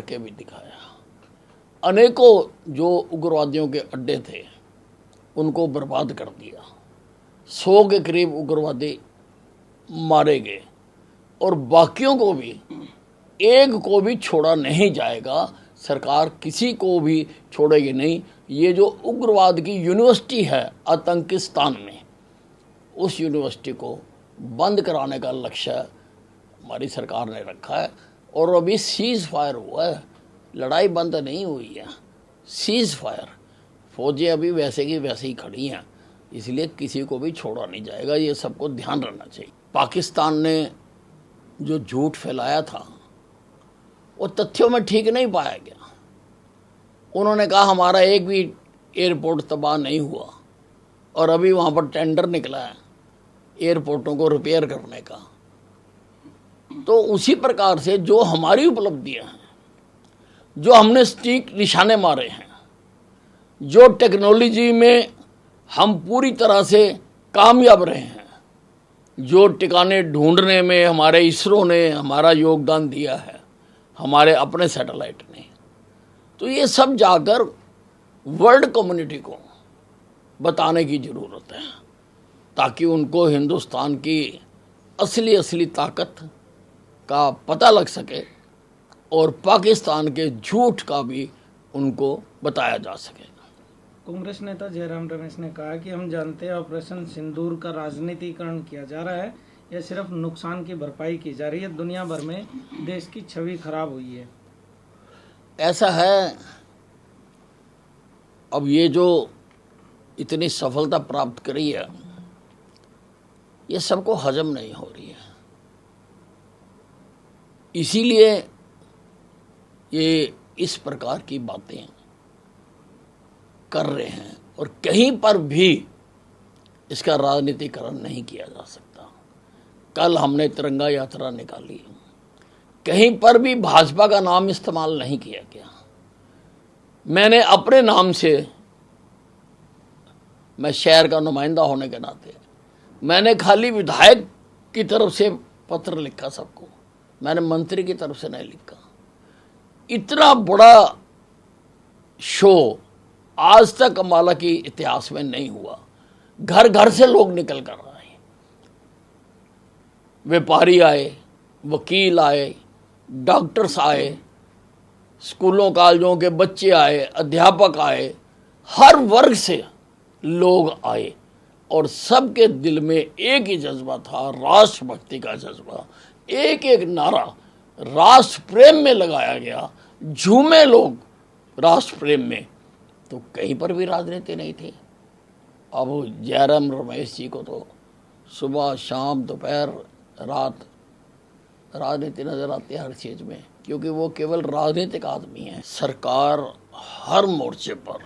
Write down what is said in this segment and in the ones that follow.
करके भी दिखाया। अनेकों जो उग्रवादियों के अड्डे थे उनको बर्बाद कर दिया। 100 के करीब उग्रवादी मारे गए और बाकियों को भी, एक को भी छोड़ा नहीं जाएगा। सरकार किसी को भी छोड़ेगी नहीं। ये जो उग्रवाद की यूनिवर्सिटी है आतंकिस्तान में, उस यूनिवर्सिटी को बंद कराने का लक्ष्य हमारी सरकार ने रखा है। और अभी सीज फायर हुआ है, लड़ाई बंद नहीं हुई है, सीज फायर। फौजें अभी वैसे की वैसे ही खड़ी हैं, इसलिए किसी को भी छोड़ा नहीं जाएगा। ये सबको ध्यान रखना चाहिए। पाकिस्तान ने जो झूठ फैलाया था वो तथ्यों में ठीक नहीं पाया गया। उन्होंने कहा हमारा एक भी एयरपोर्ट तबाह नहीं हुआ, और अभी वहाँ पर टेंडर निकला है एयरपोर्टों को रिपेयर करने का। तो उसी प्रकार से जो हमारी उपलब्धियां हैं, जो हमने सटीक निशाने मारे हैं, जो टेक्नोलॉजी में हम पूरी तरह से कामयाब रहे हैं, जो ठिकाने ढूंढने में हमारे इसरो ने हमारा योगदान दिया है, हमारे अपने सैटेलाइट ने, तो ये सब जाकर वर्ल्ड कम्युनिटी को बताने की ज़रूरत है, ताकि उनको हिंदुस्तान की असली ताकत का पता लग सके और पाकिस्तान के झूठ का भी उनको बताया जा सके। कांग्रेस नेता जयराम रमेश ने कहा कि हम जानते हैं ऑपरेशन सिंदूर का राजनीतिकरण किया जा रहा है, यह सिर्फ नुकसान की भरपाई की जा रही है, दुनिया भर में देश की छवि खराब हुई है। ऐसा है, अब ये जो इतनी सफलता प्राप्त करी है, ये सबको हजम नहीं हो रही है, इसीलिए ये इस प्रकार की बातें कर रहे हैं। और कहीं पर भी इसका राजनीतिकरण नहीं किया जा सकता। कल हमने तिरंगा यात्रा निकाली, कहीं पर भी भाजपा का नाम इस्तेमाल नहीं किया गया। मैंने अपने नाम से, मैं शहर का नुमाइंदा होने के नाते, मैंने खाली विधायक की तरफ से पत्र लिखा सबको, मैंने मंत्री की तरफ से नहीं लिखा। इतना बड़ा शो आज तक अम्बाला की इतिहास में नहीं हुआ। घर घर से लोग निकल कर आए, व्यापारी आए, वकील आए, डॉक्टर्स आए, स्कूलों कॉलेजों के बच्चे आए, अध्यापक आए, हर वर्ग से लोग आए और सबके दिल में एक ही जज्बा था, राष्ट्रभक्ति का जज्बा। एक एक नारा राष्ट्र प्रेम में लगाया गया, झूमे लोग राष्ट्र प्रेम में। तो कहीं पर भी राजनीति नहीं थी। अब जयराम रमेश जी को तो सुबह शाम दोपहर रात राजनीति नजर आती है हर चीज में, क्योंकि वो केवल राजनीतिक आदमी है। सरकार हर मोर्चे पर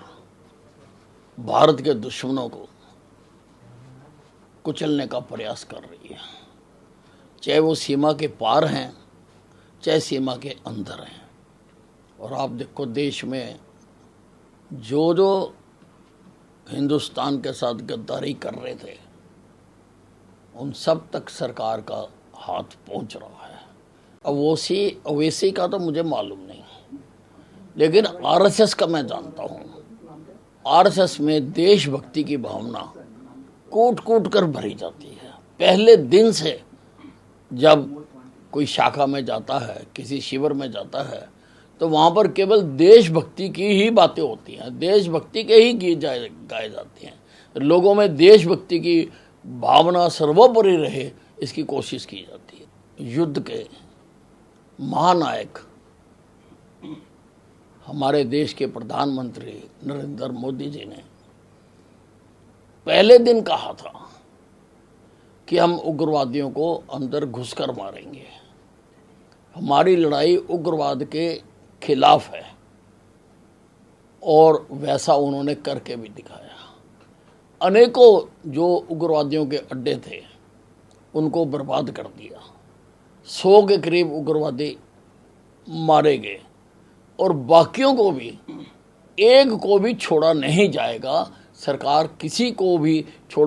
भारत के दुश्मनों को कुचलने का प्रयास कर रही है, चाहे वो सीमा के पार हैं, चाहे सीमा के अंदर हैं। और आप देखो, देश में जो जो हिंदुस्तान के साथ गद्दारी कर रहे थे, उन सब तक सरकार का हाथ पहुंच रहा है। अब ओवैसी का तो मुझे मालूम नहीं, लेकिन आरएसएस का मैं जानता हूँ। आरएसएस में देशभक्ति की भावना कूट कूट कर भरी जाती है। पहले दिन से जब कोई शाखा में जाता है, किसी शिविर में जाता है, तो वहाँ पर केवल देशभक्ति की ही बातें होती हैं, देशभक्ति के ही गीत गाए जाते हैं। लोगों में देशभक्ति की भावना सर्वोपरि रहे, इसकी कोशिश की जाती है। युद्ध के महानायक हमारे देश के प्रधानमंत्री नरेंद्र मोदी जी ने पहले दिन कहा था कि हम उग्रवादियों को अंदर घुसकर मारेंगे। हमारी लड़ाई उग्रवाद के खिलाफ है, और वैसा उन्होंने करके भी दिखाया। अनेकों जो उग्रवादियों के अड्डे थे उनको बर्बाद कर दिया। 100 के करीब उग्रवादी मारे गए और बाकियों को भी, एक को भी छोड़ा नहीं जाएगा। सरकार किसी को भी छोड़